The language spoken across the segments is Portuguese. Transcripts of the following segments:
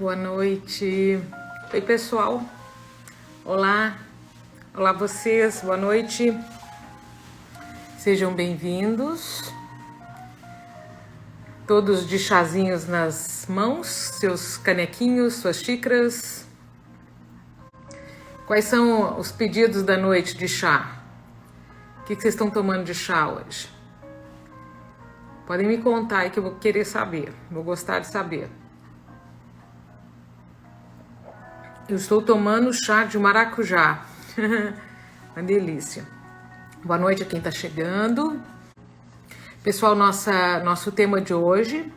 Boa noite. Oi, pessoal. Olá. Olá, vocês. Boa noite. Sejam bem-vindos. Todos de chazinhos nas mãos, seus canequinhos, suas xícaras. Quais são os pedidos da noite de chá? O que vocês estão tomando de chá hoje? Podem me contar aí que eu vou querer saber. Vou gostar de saber. Eu estou tomando chá de maracujá. Uma delícia. Boa noite a quem está chegando. Pessoal, nosso tema de hoje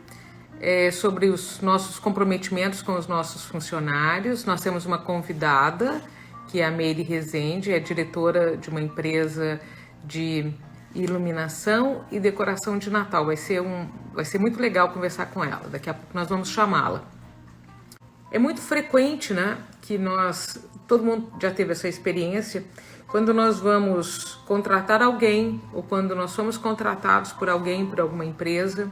é sobre os nossos comprometimentos com os nossos funcionários. Nós temos uma convidada, que é a Meire Rezende, é diretora de uma empresa de iluminação e decoração de Natal. Vai ser muito legal conversar com ela. Daqui a pouco nós vamos chamá-la. É muito frequente, né, que todo mundo já teve essa experiência, quando nós vamos contratar alguém ou quando nós somos contratados por alguém, por alguma empresa,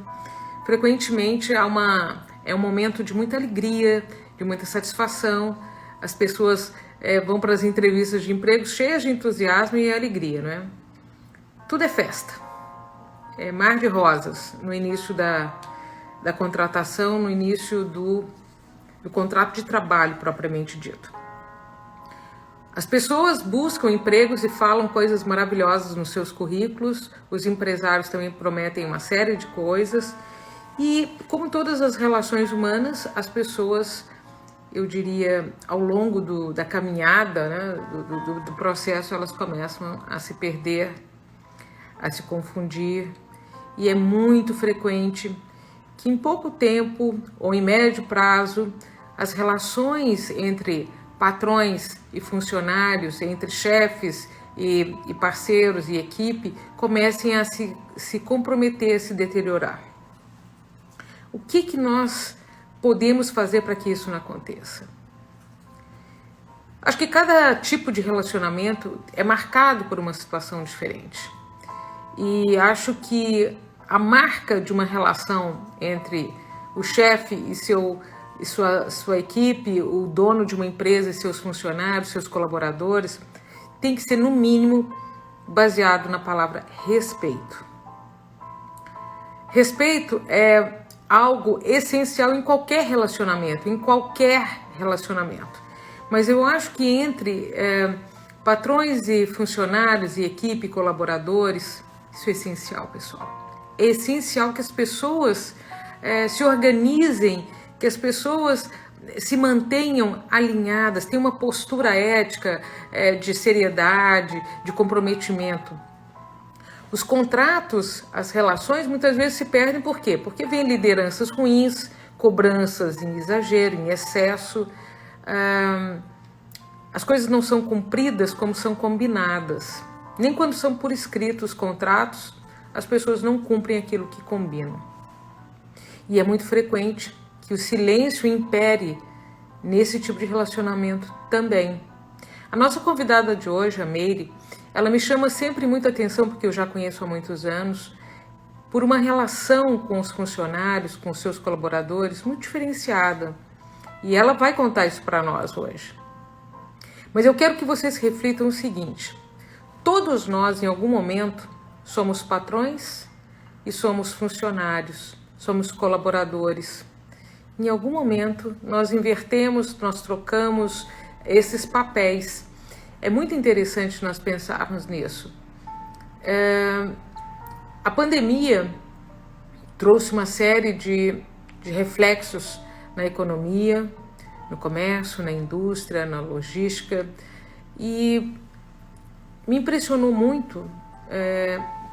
frequentemente é um momento de muita alegria, de muita satisfação. As pessoas vão para as entrevistas de emprego cheias de entusiasmo e alegria, né? Tudo é festa, é mar de rosas no início da contratação, no início do contrato de trabalho propriamente dito. As pessoas buscam empregos e falam coisas maravilhosas nos seus currículos, os empresários também prometem uma série de coisas e, como todas as relações humanas, as pessoas, eu diria, ao longo da caminhada, né, do processo, elas começam a se perder, a se confundir, e é muito frequente que em pouco tempo ou em médio prazo as relações entre patrões e funcionários, entre chefes e parceiros e equipe comecem a se comprometer, a se deteriorar. O que nós podemos fazer para que isso não aconteça? Acho que cada tipo de relacionamento é marcado por uma situação diferente. E acho que a marca de uma relação entre o chefe e sua equipe, o dono de uma empresa e seus funcionários, seus colaboradores, tem que ser, no mínimo, baseado na palavra respeito. Respeito é algo essencial em qualquer relacionamento, Mas eu acho que entre patrões e funcionários e equipe, colaboradores, isso é essencial, pessoal. É essencial que as pessoas se organizem, que as pessoas se mantenham alinhadas, tenham uma postura ética de seriedade, de comprometimento. Os contratos, as relações muitas vezes se perdem por quê? Porque vem lideranças ruins, cobranças em exagero, em excesso, as coisas não são cumpridas como são combinadas. Nem quando são por escrito os contratos, as pessoas não cumprem aquilo que combinam. E é muito frequente que o silêncio impere nesse tipo de relacionamento também. A nossa convidada de hoje, a Meire, ela me chama sempre muita atenção, porque eu já conheço há muitos anos, por uma relação com os funcionários, com os seus colaboradores, muito diferenciada. E ela vai contar isso para nós hoje. Mas eu quero que vocês reflitam o seguinte: todos nós, em algum momento, somos patrões e somos funcionários, somos colaboradores. Em algum momento, nós invertemos, nós trocamos esses papéis. É muito interessante nós pensarmos nisso. A pandemia trouxe uma série de reflexos na economia, no comércio, na indústria, na logística, e me impressionou muito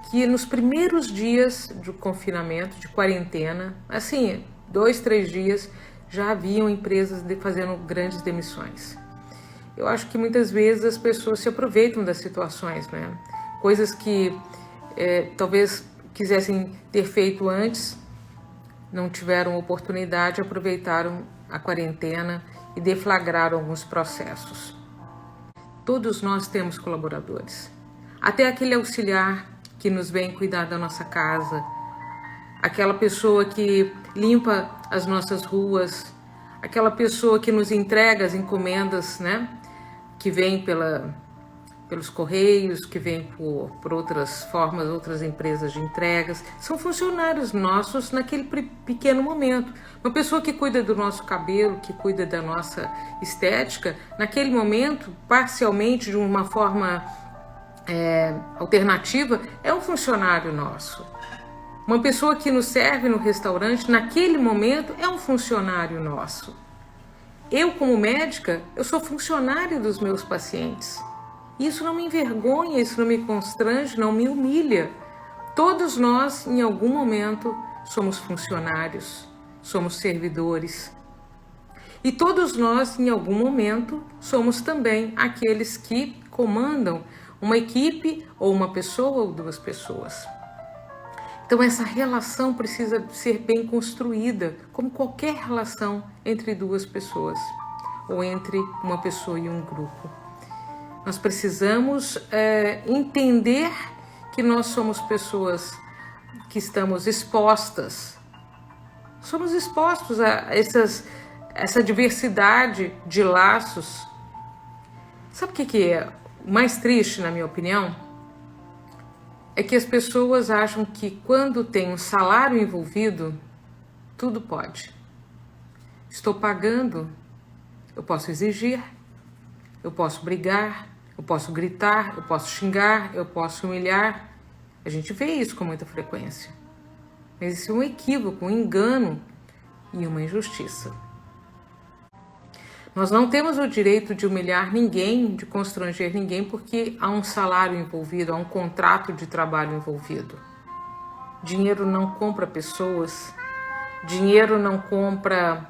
que nos primeiros dias de confinamento, de quarentena, assim, 2, 3 dias, já haviam empresas fazendo grandes demissões. Eu acho que muitas vezes as pessoas se aproveitam das situações, né? Coisas que talvez quisessem ter feito antes, não tiveram oportunidade, aproveitaram a quarentena e deflagraram alguns processos. Todos nós temos colaboradores, até aquele auxiliar que nos vem cuidar da nossa casa, aquela pessoa que limpa as nossas ruas, aquela pessoa que nos entrega as encomendas, né? Que vem pelos correios, que vem por outras formas, outras empresas de entregas. São funcionários nossos naquele pequeno momento. Uma pessoa que cuida do nosso cabelo, que cuida da nossa estética, naquele momento, parcialmente, de uma forma alternativa, é um funcionário nosso. Uma pessoa que nos serve no restaurante, naquele momento, é um funcionário nosso. Eu, como médica, eu sou funcionária dos meus pacientes. Isso não me envergonha, isso não me constrange, não me humilha. Todos nós, em algum momento, somos funcionários, somos servidores. E todos nós, em algum momento, somos também aqueles que comandam uma equipe ou uma pessoa ou duas pessoas. Então essa relação precisa ser bem construída, como qualquer relação entre duas pessoas ou entre uma pessoa e um grupo. Nós precisamos entender que nós somos pessoas que estamos expostas. Somos expostos a essa diversidade de laços. Sabe o que é o mais triste, na minha opinião? É que as pessoas acham que quando tem um salário envolvido, tudo pode. Estou pagando, eu posso exigir, eu posso brigar, eu posso gritar, eu posso xingar, eu posso humilhar. A gente vê isso com muita frequência. Mas isso é um equívoco, um engano e uma injustiça. Nós não temos o direito de humilhar ninguém, de constranger ninguém, porque há um salário envolvido, há um contrato de trabalho envolvido. Dinheiro não compra pessoas, dinheiro não compra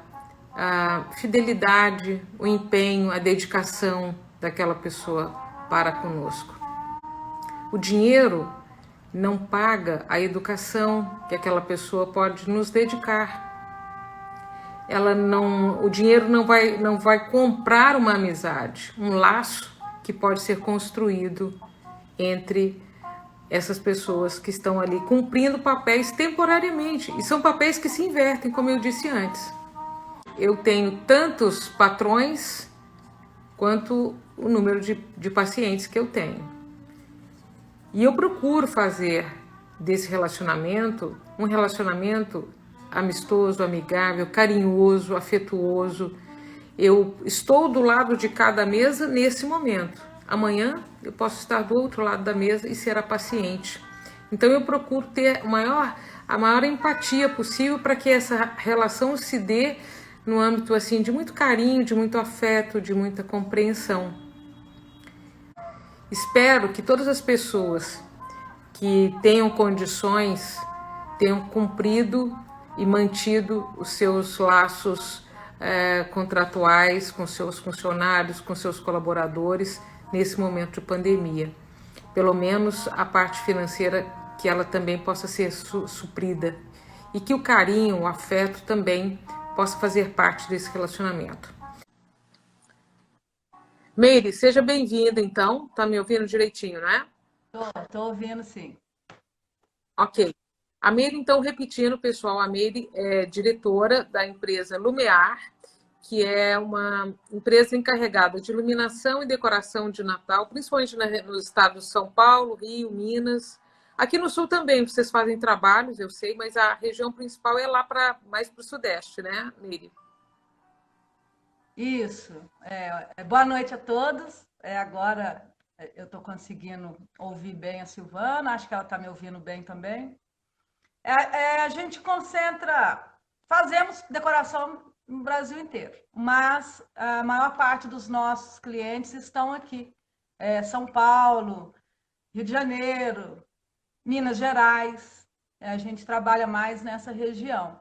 a fidelidade, o empenho, a dedicação daquela pessoa para conosco. O dinheiro não paga a educação que aquela pessoa pode nos dedicar. O dinheiro não vai comprar uma amizade, um laço que pode ser construído entre essas pessoas que estão ali cumprindo papéis temporariamente. E são papéis que se invertem, como eu disse antes. Eu tenho tantos patrões quanto o número de pacientes que eu tenho. E eu procuro fazer desse relacionamento um relacionamento amistoso, amigável, carinhoso, afetuoso. Eu estou do lado de cada mesa nesse momento. Amanhã eu posso estar do outro lado da mesa e ser a paciente. Então eu procuro ter a maior empatia possível para que essa relação se dê no âmbito assim de muito carinho, de muito afeto, de muita compreensão. Espero que todas as pessoas que tenham condições tenham cumprido e mantido os seus laços contratuais com seus funcionários, com seus colaboradores nesse momento de pandemia. Pelo menos a parte financeira, que ela também possa ser suprida e que o carinho, o afeto também possa fazer parte desse relacionamento. Meire, seja bem-vinda então. Tá me ouvindo direitinho, né? Tô ouvindo, sim. Ok. A Meire, então, repetindo, pessoal, a Meire é diretora da empresa Lumear, que é uma empresa encarregada de iluminação e decoração de Natal, principalmente nos estados de São Paulo, Rio, Minas. Aqui no Sul também vocês fazem trabalhos, eu sei, mas a região principal é lá mais para o Sudeste, né, Meire? Isso. Boa noite a todos. Agora eu estou conseguindo ouvir bem a Silvana, acho que ela está me ouvindo bem também. A gente concentra, fazemos decoração no Brasil inteiro, mas a maior parte dos nossos clientes estão aqui. São Paulo, Rio de Janeiro, Minas Gerais. A gente trabalha mais nessa região.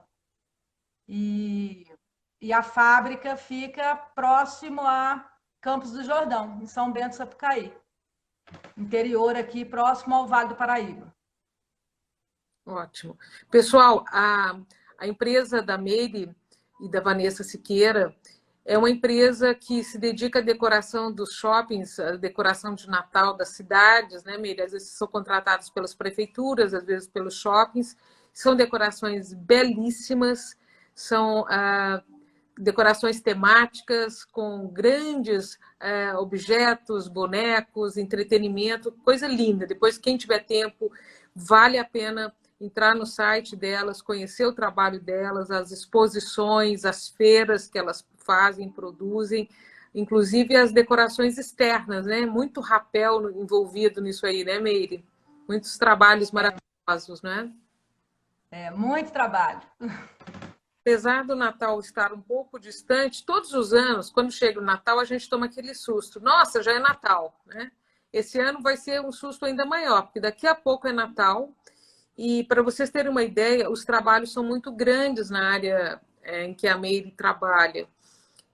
E a fábrica fica próximo a Campos do Jordão, em São Bento, Sapucaí. Interior aqui, próximo ao Vale do Paraíba. Ótimo. Pessoal, a empresa da Meire e da Vanessa Siqueira é uma empresa que se dedica à decoração dos shoppings, à decoração de Natal das cidades, né, Meire? Às vezes são contratados pelas prefeituras, às vezes pelos shoppings. São decorações belíssimas, são decorações temáticas com grandes objetos, bonecos, entretenimento, coisa linda. Depois, quem tiver tempo, vale a pena entrar no site delas, conhecer o trabalho delas, as exposições, as feiras que elas fazem, produzem, inclusive as decorações externas, né? Muito rapel envolvido nisso aí, né, Meire? Muitos trabalhos maravilhosos, né? Muito trabalho. Apesar do Natal estar um pouco distante, todos os anos, quando chega o Natal, a gente toma aquele susto. Nossa, já é Natal, né? Esse ano vai ser um susto ainda maior, porque daqui a pouco é Natal. E para vocês terem uma ideia, os trabalhos são muito grandes na área em que a Meire trabalha.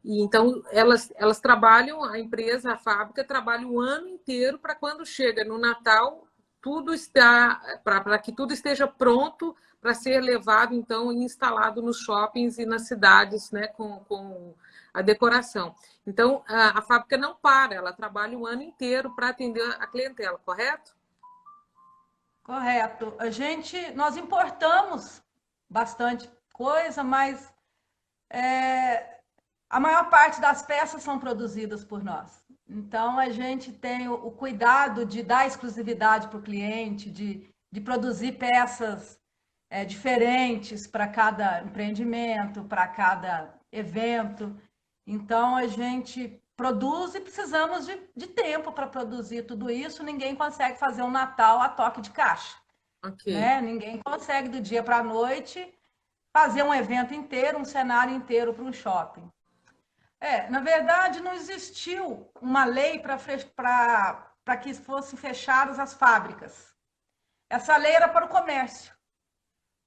E então elas trabalham, a empresa, a fábrica trabalha o ano inteiro para quando chega no Natal, tudo está para que tudo esteja pronto para ser levado então e instalado nos shoppings e nas cidades, né, com a decoração. Então a fábrica não para, ela trabalha o ano inteiro para atender a clientela, correto? Correto. Nós importamos bastante coisa, mas a maior parte das peças são produzidas por nós. Então, a gente tem o cuidado de dar exclusividade para o cliente, de produzir peças diferentes para cada empreendimento, para cada evento. Então, a gente produz e precisamos de tempo para produzir tudo isso. Ninguém consegue fazer um Natal a toque de caixa. Ok. Né? Ninguém consegue, do dia para a noite, fazer um evento inteiro, um cenário inteiro para um shopping. Na verdade, não existiu uma lei para que fossem fechadas as fábricas. Essa lei era para o comércio,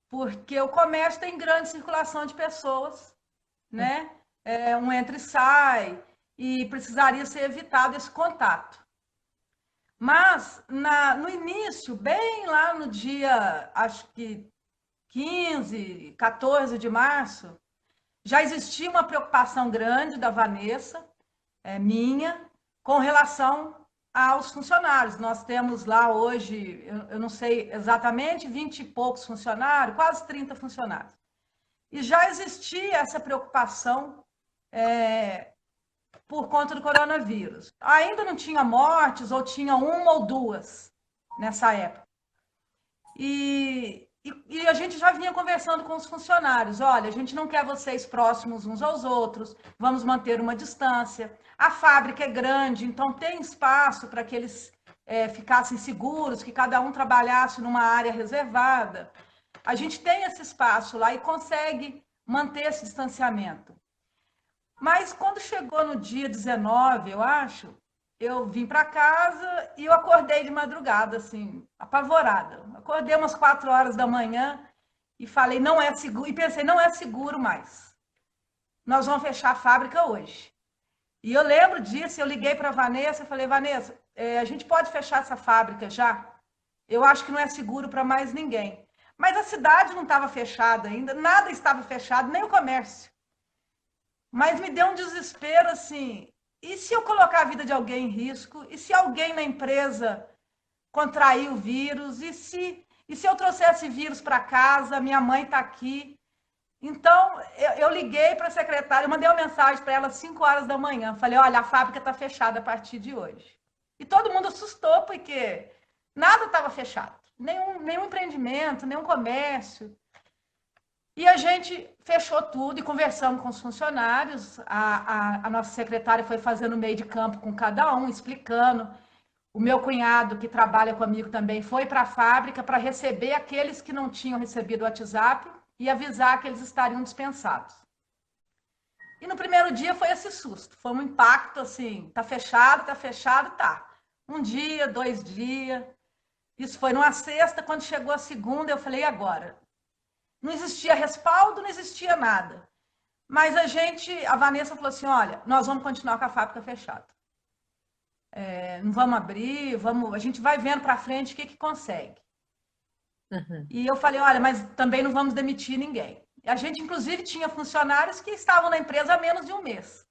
porque o comércio tem grande circulação de pessoas, né? Um entra e sai, e precisaria ser evitado esse contato. Mas, no início, bem lá no dia, acho que 15, 14 de março, já existia uma preocupação grande da Vanessa, minha, com relação aos funcionários. Nós temos lá hoje, eu não sei exatamente, 20 e poucos funcionários, quase 30 funcionários. E já existia essa preocupação por conta do coronavírus. Ainda não tinha mortes, ou tinha uma ou duas nessa época. E a gente já vinha conversando com os funcionários. Olha, a gente não quer vocês próximos uns aos outros, vamos manter uma distância. A fábrica é grande, então tem espaço para que eles ficassem seguros, que cada um trabalhasse numa área reservada. A gente tem esse espaço lá e consegue manter esse distanciamento. Mas quando chegou no dia 19, eu acho, eu vim para casa e eu acordei de madrugada, assim, apavorada. Acordei umas 4 horas da manhã e falei, não é seguro, e pensei, não é seguro mais. Nós vamos fechar a fábrica hoje. E eu lembro disso, eu liguei para a Vanessa e falei, Vanessa, a gente pode fechar essa fábrica já? Eu acho que não é seguro para mais ninguém. Mas a cidade não estava fechada ainda, nada estava fechado, nem o comércio. Mas me deu um desespero, assim, e se eu colocar a vida de alguém em risco? E se alguém na empresa contrair o vírus? E se eu trouxesse vírus para casa? Minha mãe está aqui. Então, eu liguei para a secretária, eu mandei uma mensagem para ela às 5 horas da manhã. Falei, olha, a fábrica está fechada a partir de hoje. E todo mundo assustou, porque nada estava fechado. Nenhum empreendimento, nenhum comércio. E a gente fechou tudo e conversamos com os funcionários. A nossa secretária foi fazendo meio de campo com cada um, explicando. O meu cunhado, que trabalha comigo também, foi para a fábrica para receber aqueles que não tinham recebido o WhatsApp e avisar que eles estariam dispensados. E no primeiro dia foi esse susto. Foi um impacto assim, tá fechado, tá. Um dia, 2 dias. Isso foi numa sexta, quando chegou a segunda, eu falei, e agora? Não existia respaldo, não existia nada. Mas a Vanessa falou assim, olha, nós vamos continuar com a fábrica fechada. Não vamos abrir, a gente vai vendo para frente o que consegue. Uhum. E eu falei, olha, mas também não vamos demitir ninguém. A gente, inclusive, tinha funcionários que estavam na empresa há menos de um mês.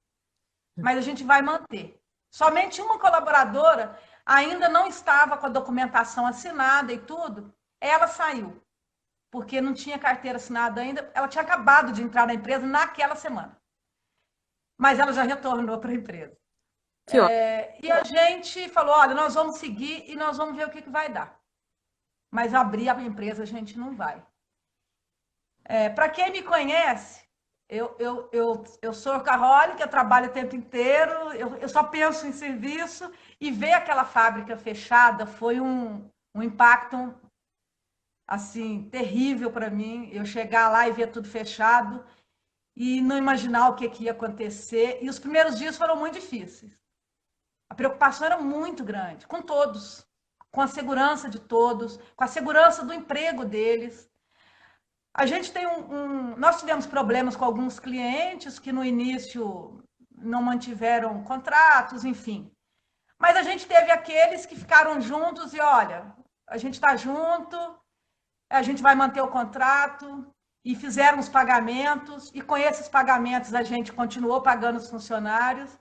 Mas a gente vai manter. Somente uma colaboradora ainda não estava com a documentação assinada e tudo. Ela saiu, porque não tinha carteira assinada ainda. Ela tinha acabado de entrar na empresa naquela semana. mas ela já retornou para a empresa. Que ótimo. E a gente falou, olha, nós vamos seguir e nós vamos ver o que vai dar. Mas abrir a empresa a gente não vai. Para quem me conhece, eu sou workaholic, eu trabalho o tempo inteiro, eu só penso em serviço, e ver aquela fábrica fechada foi um impacto assim terrível para mim. Eu chegar lá e ver tudo fechado e não imaginar o que ia acontecer. E os primeiros dias foram muito difíceis. A preocupação era muito grande, com todos, com a segurança de todos, com a segurança do emprego deles. A gente tem nós tivemos problemas com alguns clientes que no início não mantiveram contratos, enfim. Mas a gente teve aqueles que ficaram juntos e, olha, a gente está junto, a gente vai manter o contrato, e fizeram os pagamentos, e com esses pagamentos a gente continuou pagando os funcionários.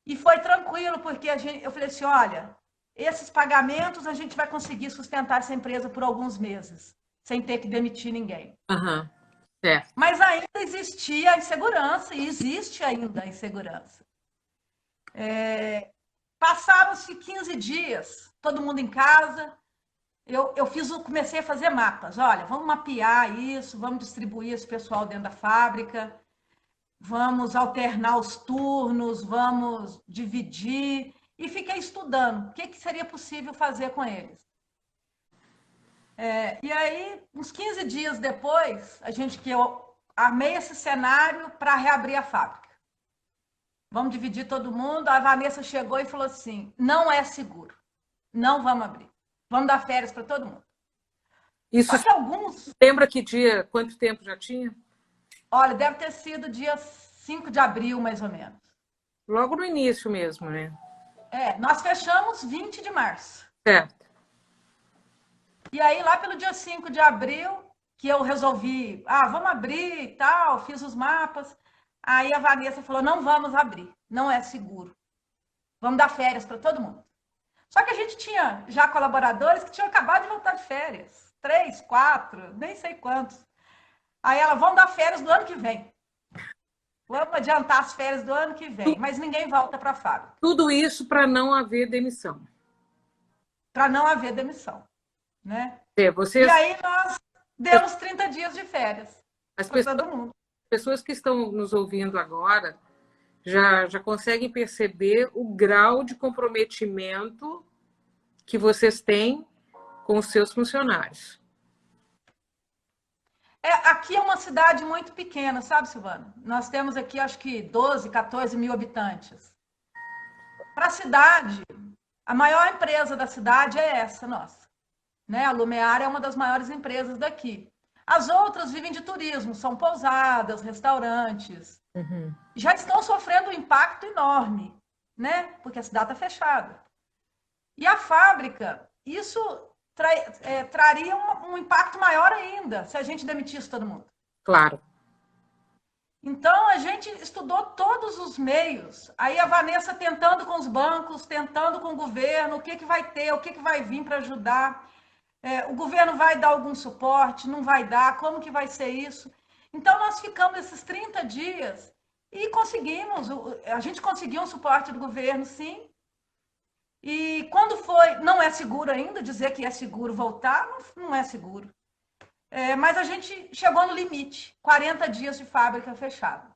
E foi tranquilo, porque eu falei assim, olha, esses pagamentos a gente vai conseguir sustentar essa empresa por alguns meses, sem ter que demitir ninguém. Uhum. Certo. Mas ainda existia a insegurança, e existe ainda a insegurança. Passaram-se 15 dias, todo mundo em casa, comecei a fazer mapas. Olha, vamos mapear isso, vamos distribuir esse pessoal dentro da fábrica, vamos alternar os turnos, vamos dividir. E fiquei estudando o que seria possível fazer com eles. E aí, uns 15 dias depois, eu armei esse cenário para reabrir a fábrica. Vamos dividir todo mundo. A Vanessa chegou e falou assim, não é seguro, não vamos abrir. Vamos dar férias para todo mundo. Isso. Só que alguns... Lembra que dia, quanto tempo já tinha? Olha, deve ter sido dia 5 de abril, mais ou menos. Logo no início mesmo, né? Nós fechamos 20 de março. Certo. E aí, lá pelo dia 5 de abril, que eu resolvi, vamos abrir e tal, fiz os mapas. Aí a Vanessa falou, não vamos abrir, não é seguro. Vamos dar férias para todo mundo. Só que a gente tinha já colaboradores que tinham acabado de voltar de férias. 3, 4, nem sei quantos. Aí ela, vamos dar férias do ano que vem. Vamos adiantar as férias do ano que vem. Mas ninguém volta para a fábrica. Tudo isso para não haver demissão. Para não haver demissão. Né? Vocês... E aí nós demos 30 dias de férias para todo mundo. As pessoas que estão nos ouvindo agora já conseguem perceber o grau de comprometimento que vocês têm com os seus funcionários. Aqui é uma cidade muito pequena, sabe, Silvana? Nós temos aqui, acho que 12, 14 mil habitantes. Para a cidade, a maior empresa da cidade é essa nossa. Né? A Lumear é uma das maiores empresas daqui. As outras vivem de turismo, são pousadas, restaurantes. Uhum. Já estão sofrendo um impacto enorme, né? Porque a cidade está fechada. E a fábrica, isso traria um impacto maior ainda se a gente demitisse todo mundo. Claro. Então, a gente estudou todos os meios. Aí a Vanessa tentando com os bancos, tentando com o governo, o que vai ter, o que vai vir para ajudar. O governo vai dar algum suporte, não vai dar, como que vai ser isso? Então, nós ficamos esses 30 dias e a gente conseguiu um suporte do governo, sim. E quando foi, não é seguro ainda, dizer que é seguro voltar, não é seguro. Mas a gente chegou no limite, 40 dias de fábrica fechada.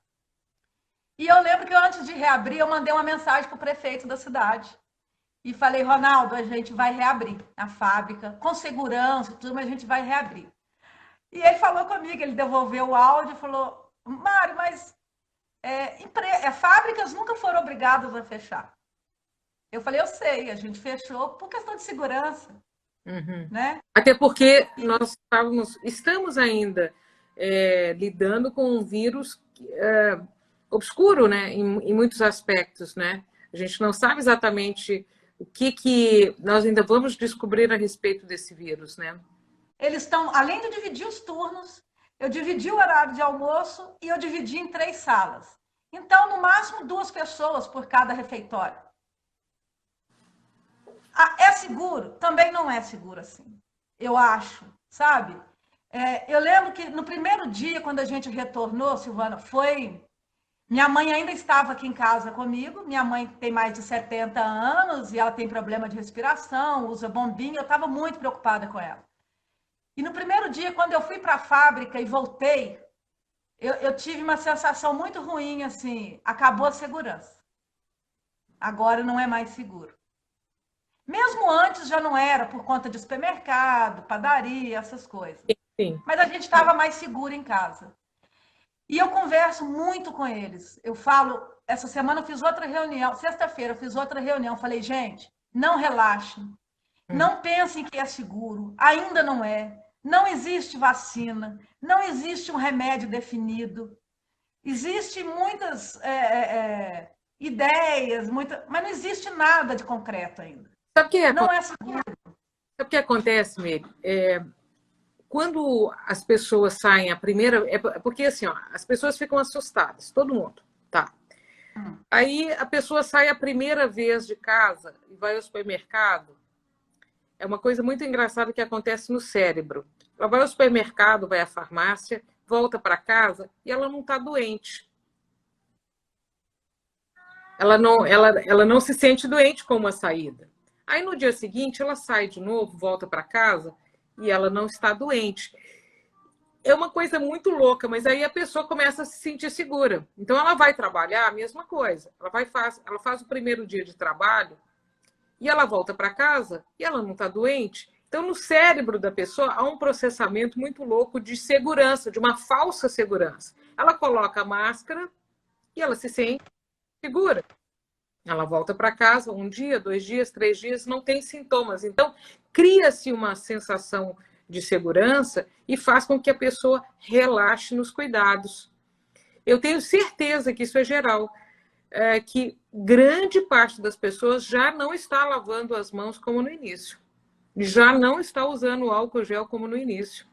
E eu lembro que antes de reabrir, eu mandei uma mensagem para o prefeito da cidade. E falei, Ronaldo, a gente vai reabrir a fábrica, com segurança, tudo, mas a gente vai reabrir. E ele falou comigo, ele devolveu o áudio e falou, Mário, mas fábricas nunca foram obrigadas a fechar. Eu falei, eu sei, a gente fechou por questão de segurança. Uhum. Né? Até porque nós estamos ainda lidando com um vírus obscuro, né? Em muitos aspectos, né? A gente não sabe exatamente o que nós ainda vamos descobrir a respeito desse vírus, né? Eles estão, além de dividir os turnos, eu dividi o horário de almoço e eu dividi em 3 salas. Então, no máximo, 2 pessoas por cada refeitório. É seguro? Também não é seguro assim, eu acho, sabe? Eu lembro que no primeiro dia, quando a gente retornou, Silvana, foi Minha mãe ainda estava aqui em casa comigo. Minha mãe tem mais de 70 anos e ela tem problema de respiração, usa bombinha. Eu estava muito preocupada com ela. E no primeiro dia, quando eu fui para a fábrica e voltei, eu tive uma sensação muito ruim, assim, acabou a segurança. Agora não é mais seguro. Mesmo antes já não era, por conta de supermercado, padaria, essas coisas. Sim. Mas a gente estava mais seguro em casa. E eu converso muito com eles. Eu falo, essa semana eu fiz outra reunião, sexta-feira eu fiz outra reunião, falei, gente, não relaxem, Uhum. não pensem que é seguro, ainda não é. Não existe vacina, não existe um remédio definido. Existem muitas ideias, mas não existe nada de concreto ainda. Sabe o que Não é seguro. sabe o que acontece, Meire? Quando as pessoas saem a primeira. É porque assim, ó, as pessoas ficam assustadas, todo mundo. Tá. Aí a pessoa sai a primeira vez de casa e vai ao supermercado. É uma coisa muito engraçada que acontece no cérebro. Ela vai ao supermercado, vai à farmácia, volta para casa e ela não está doente. Ela não se sente doente com uma saída. Aí no dia seguinte ela sai de novo, volta para casa e ela não está doente. É uma coisa muito louca, mas aí a pessoa começa a se sentir segura. Então ela vai trabalhar, a mesma coisa. Ela faz o primeiro dia de trabalho e ela volta para casa e ela não está doente. Então, no cérebro da pessoa há um processamento muito louco de segurança, de uma falsa segurança. Ela coloca a máscara e ela se sente segura. Ela volta para casa um dia, 2 dias, 3 dias, não tem sintomas. Então, cria-se uma sensação de segurança e faz com que a pessoa relaxe nos cuidados. Eu tenho certeza que isso é geral, que grande parte das pessoas já não está lavando as mãos como no início. Já não está usando o álcool gel como no início.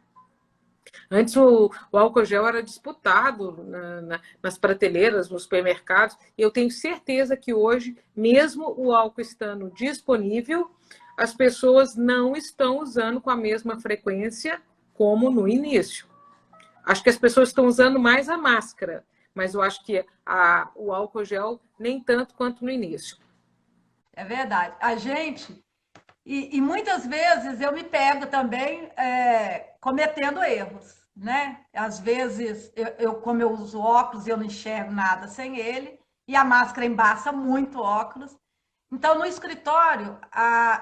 Antes o álcool gel era disputado nas prateleiras, nos supermercados, e eu tenho certeza que hoje, mesmo o álcool estando disponível, as pessoas não estão usando com a mesma frequência como no início. Acho que as pessoas estão usando mais a máscara, mas eu acho que o álcool gel nem tanto quanto no início. É verdade. A gente, e muitas vezes eu me pego também cometendo erros, né? Às vezes, como eu uso óculos, eu não enxergo nada sem ele, e a máscara embaça muito o óculos. Então, no escritório,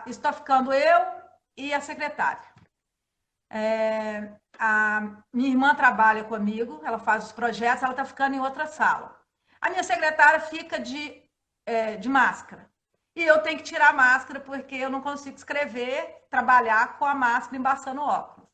está ficando eu e a secretária. A minha irmã trabalha comigo, ela faz os projetos, ela está ficando em outra sala. A minha secretária fica de máscara. E eu tenho que tirar a máscara porque eu não consigo escrever, trabalhar com a máscara embaçando o óculos.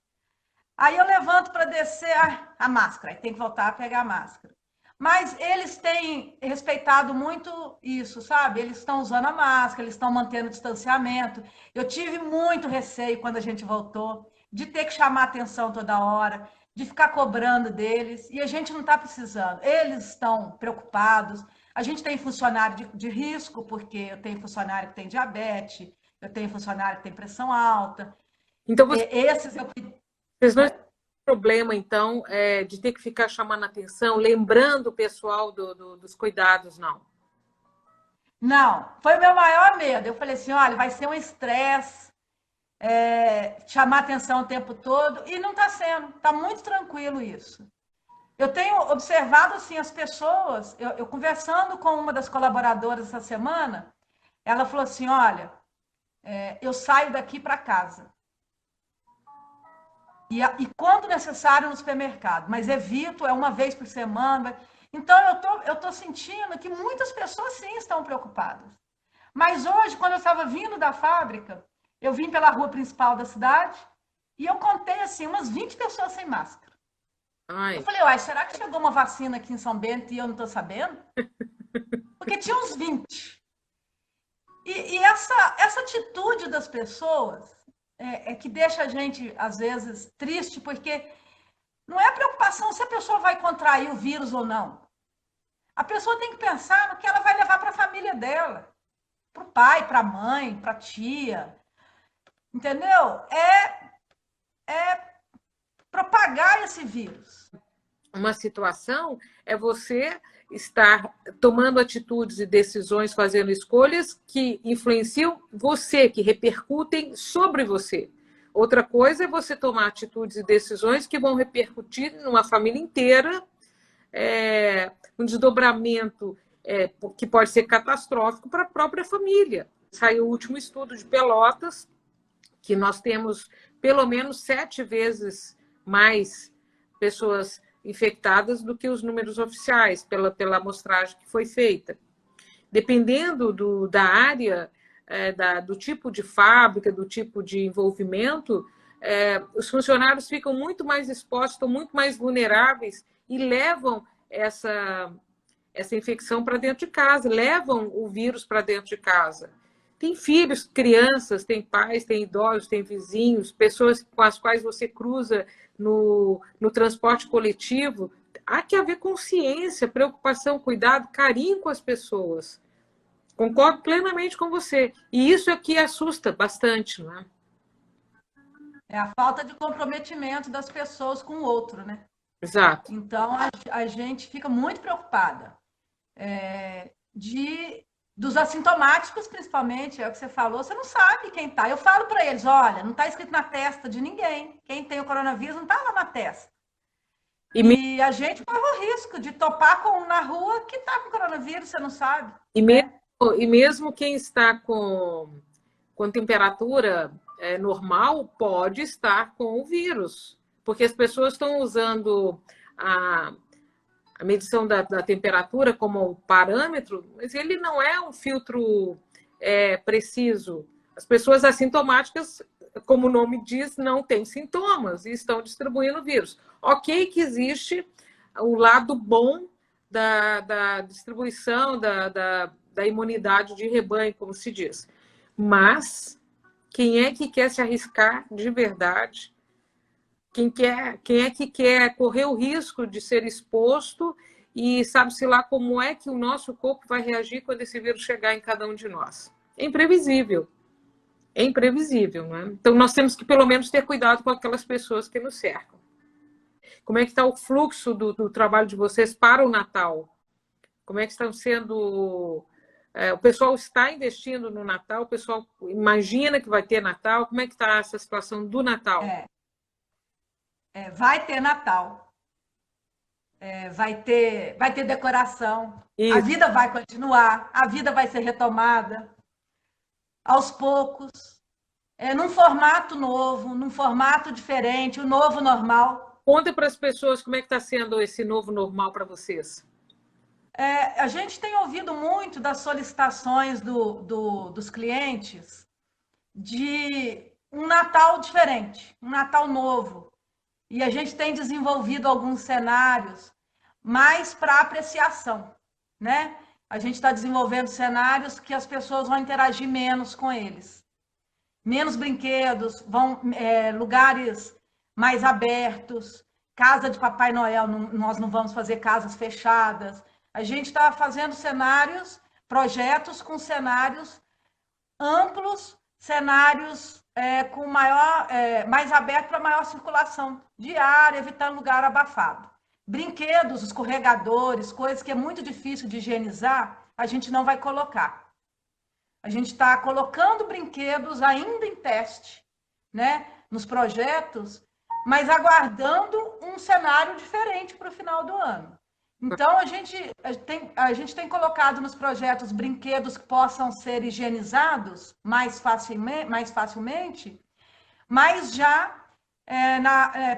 Aí eu levanto para descer a máscara, aí tem que voltar a pegar a máscara. Mas eles têm respeitado muito isso, sabe? Eles estão usando a máscara, eles estão mantendo o distanciamento. Eu tive muito receio quando a gente voltou, de ter que chamar atenção toda hora, de ficar cobrando deles, e a gente não está precisando. Eles estão preocupados. A gente tem funcionário de risco, porque eu tenho funcionário que tem diabetes, eu tenho funcionário que tem pressão alta. Então, Esses eu... vocês não têm problema, então, de ter que ficar chamando atenção, lembrando o pessoal dos cuidados, não? Não, foi o meu maior medo. Eu falei assim, olha, vai ser um estresse, chamar atenção o tempo todo, e não está sendo, está muito tranquilo isso. Eu tenho observado assim as pessoas, eu conversando com uma das colaboradoras essa semana, ela falou assim, olha, eu saio daqui para casa. E quando necessário no supermercado, mas evito, é uma vez por semana. Então eu tô sentindo que muitas pessoas sim estão preocupadas. Mas hoje, quando eu estava vindo da fábrica, eu vim pela rua principal da cidade e eu contei assim umas 20 pessoas sem máscara. Ai. Eu falei, uai, será que chegou uma vacina aqui em São Bento e eu não estou sabendo? Porque tinha uns 20. E essa atitude das pessoas que deixa a gente, às vezes, triste, porque não é a preocupação se a pessoa vai contrair o vírus ou não. A pessoa tem que pensar no que ela vai levar para a família dela. Para o pai, para a mãe, para a tia. Entendeu? Propagar esse vírus. Uma situação é você estar tomando atitudes e decisões, fazendo escolhas que influenciam você, que repercutem sobre você. Outra coisa é você tomar atitudes e decisões que vão repercutir numa família inteira, um desdobramento que pode ser catastrófico para a própria família. Saiu o último estudo de Pelotas, que nós temos pelo menos 7 vezes mais pessoas infectadas do que os números oficiais, pela amostragem que foi feita. Dependendo da área, do tipo de fábrica, do tipo de envolvimento, os funcionários ficam muito mais expostos, estão muito mais vulneráveis e levam essa infecção para dentro de casa, levam o vírus para dentro de casa. Tem filhos, crianças, tem pais, tem idosos, tem vizinhos, pessoas com as quais você cruza no transporte coletivo. Há que haver consciência, preocupação, cuidado, carinho com as pessoas. Concordo plenamente com você. E isso é que assusta bastante, não é? É a falta de comprometimento das pessoas com o outro, né? Exato. Então, a gente fica muito preocupada. Dos assintomáticos, principalmente, é o que você falou, você não sabe quem está. Eu falo para eles, olha, não está escrito na testa de ninguém. Quem tem o coronavírus não está lá na testa. E a gente corre o risco de topar com um na rua que está com coronavírus, você não sabe. E mesmo quem está com temperatura normal pode estar com o vírus, porque as pessoas estão usando a medição da temperatura como parâmetro, mas ele não é um filtro preciso. As pessoas assintomáticas, como o nome diz, não têm sintomas e estão distribuindo o vírus. Ok que existe o lado bom da distribuição da imunidade de rebanho, como se diz. Mas quem é que quer se arriscar de verdade? Quem é que quer correr o risco de ser exposto e sabe-se lá como é que o nosso corpo vai reagir quando esse vírus chegar em cada um de nós? É imprevisível. É imprevisível, não é? Então, nós temos que, pelo menos, ter cuidado com aquelas pessoas que nos cercam. Como é que está o fluxo do trabalho de vocês para o Natal? Como é que estão sendo... o pessoal está investindo no Natal? O pessoal imagina que vai ter Natal? Como é que está essa situação do Natal? Vai ter Natal, vai ter decoração, Isso. A vida vai continuar, a vida vai ser retomada aos poucos, num formato novo, num formato diferente, o novo normal. Conta para as pessoas como é que está sendo esse novo normal para vocês. A gente tem ouvido muito das solicitações dos clientes de um Natal diferente, um Natal novo. E a gente tem desenvolvido alguns cenários mais para apreciação, né? A gente está desenvolvendo cenários que as pessoas vão interagir menos com eles. Menos brinquedos, lugares mais abertos, casa de Papai Noel, nós não vamos fazer casas fechadas. A gente está fazendo projetos com cenários amplos, cenários com mais aberto para maior circulação de ar, evitando lugar abafado. Brinquedos, escorregadores, coisas que é muito difícil de higienizar, a gente não vai colocar. A gente está colocando brinquedos ainda em teste, né, nos projetos, mas aguardando um cenário diferente para o final do ano. Então, a gente tem colocado nos projetos brinquedos que possam ser higienizados mais facilmente, mas já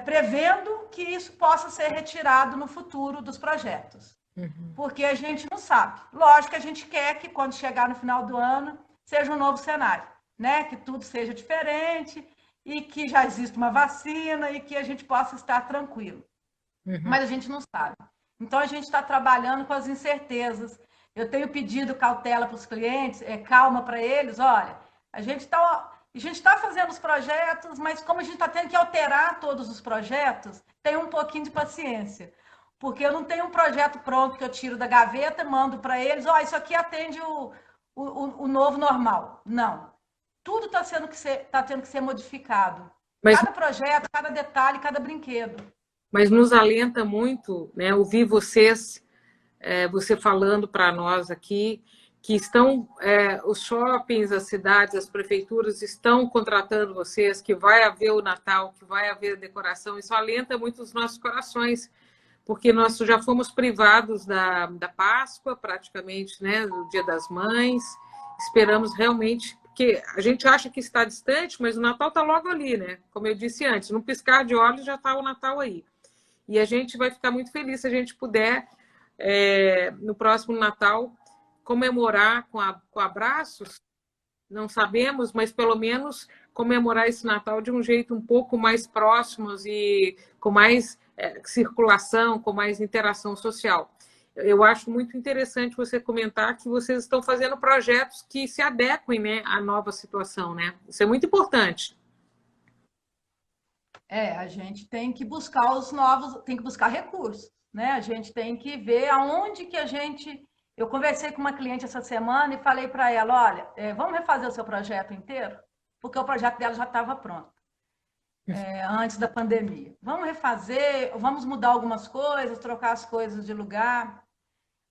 prevendo que isso possa ser retirado no futuro dos projetos. Uhum. Porque a gente não sabe. Lógico que a gente quer que, quando chegar no final do ano, seja um novo cenário, né? Que tudo seja diferente e que já exista uma vacina e que a gente possa estar tranquilo. Uhum. Mas a gente não sabe. Então, a gente está trabalhando com as incertezas. Eu tenho pedido cautela para os clientes, calma para eles. Olha, a gente está fazendo os projetos, mas como a gente está tendo que alterar todos os projetos, tem um pouquinho de paciência. Porque eu não tenho um projeto pronto que eu tiro da gaveta, mando para eles, isso aqui atende o novo normal. Não. Tudo está tendo que ser modificado. Cada projeto, cada detalhe, cada brinquedo. Mas nos alenta muito, né, ouvir vocês você falando para nós aqui que os shoppings, as cidades, as prefeituras estão contratando vocês, que vai haver o Natal, que vai haver a decoração. Isso alenta muito os nossos corações, porque nós já fomos privados da Páscoa, praticamente, né, do Dia das Mães. Esperamos realmente, porque a gente acha que está distante, mas o Natal está logo ali, né? Como eu disse antes, num piscar de olhos já está o Natal aí. E a gente vai ficar muito feliz se a gente puder, no próximo Natal, comemorar com abraços, não sabemos, mas pelo menos comemorar esse Natal de um jeito um pouco mais próximos e com mais circulação, com mais interação social. Eu acho muito interessante você comentar que vocês estão fazendo projetos que se adequem, né, à nova situação, né? Isso é muito importante. A gente tem que buscar os novos, tem que buscar recursos, né? A gente tem que ver aonde que a gente. Eu conversei com uma cliente essa semana e falei para ela, olha, vamos refazer o seu projeto inteiro? Porque o projeto dela já estava pronto, antes da pandemia. Vamos refazer, vamos mudar algumas coisas, trocar as coisas de lugar.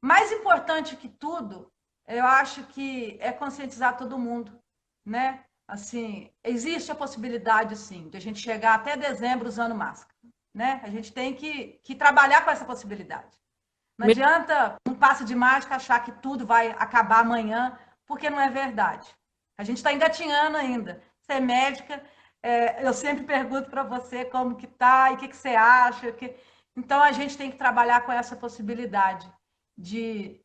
Mais importante que tudo, eu acho que é conscientizar todo mundo, né? Assim, existe a possibilidade, sim, de a gente chegar até dezembro usando máscara, né? A gente tem que trabalhar com essa possibilidade. Não adianta um passe de mágica achar que tudo vai acabar amanhã, porque não é verdade. A gente está engatinhando ainda. Você é médica, eu sempre pergunto para você como que tá e o que você acha. Então, a gente tem que trabalhar com essa possibilidade de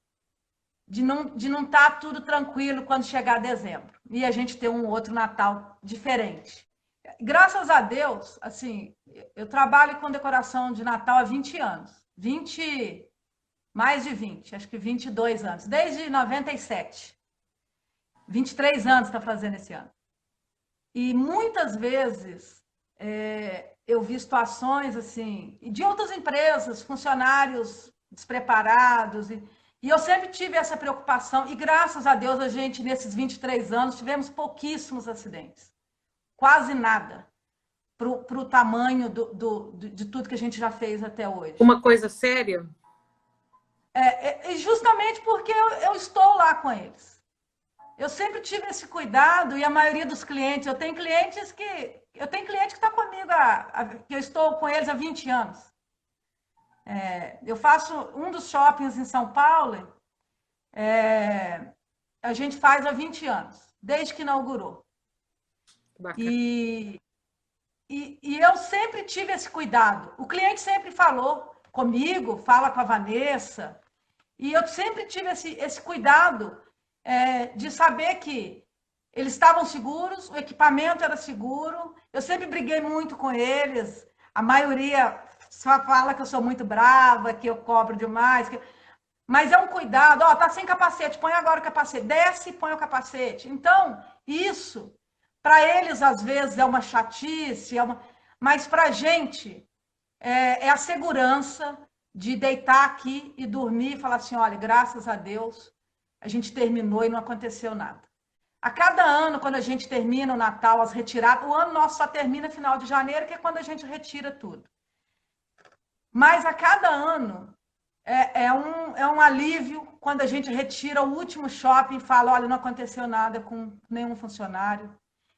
não estar tudo tranquilo quando chegar dezembro e a gente ter um outro Natal diferente. Graças a Deus, assim, eu trabalho com decoração de Natal há 20 anos. Mais de 20, acho que 22 anos, desde 97. 23 anos está fazendo esse ano. E muitas vezes eu vi situações assim, de outras empresas, funcionários despreparados, e eu sempre tive essa preocupação, e graças a Deus a gente, nesses 23 anos, tivemos pouquíssimos acidentes. Quase nada para o tamanho de tudo que a gente já fez até hoje. Uma coisa séria? Justamente porque eu estou lá com eles. Eu sempre tive esse cuidado, e a maioria dos clientes, eu tenho cliente que está comigo, que eu estou com eles há 20 anos. Eu faço um dos shoppings em São Paulo, a gente faz há 20 anos, desde que inaugurou. E eu sempre tive esse cuidado. O cliente sempre falou comigo, fala com a Vanessa, e eu sempre tive esse cuidado de saber que eles estavam seguros, o equipamento era seguro. Eu sempre briguei muito com eles. A maioria só fala que eu sou muito brava, que eu cobro demais. Mas é um cuidado. Tá sem capacete, põe agora o capacete. Desce e põe o capacete. Então, isso, para eles, às vezes, é uma chatice, mas para a gente é a segurança de deitar aqui e dormir e falar assim, olha, graças a Deus, a gente terminou e não aconteceu nada. A cada ano, quando a gente termina o Natal, as retiradas, o ano nosso só termina final de janeiro, que é quando a gente retira tudo. Mas a cada ano é um alívio quando a gente retira o último shopping e fala, olha, não aconteceu nada com nenhum funcionário.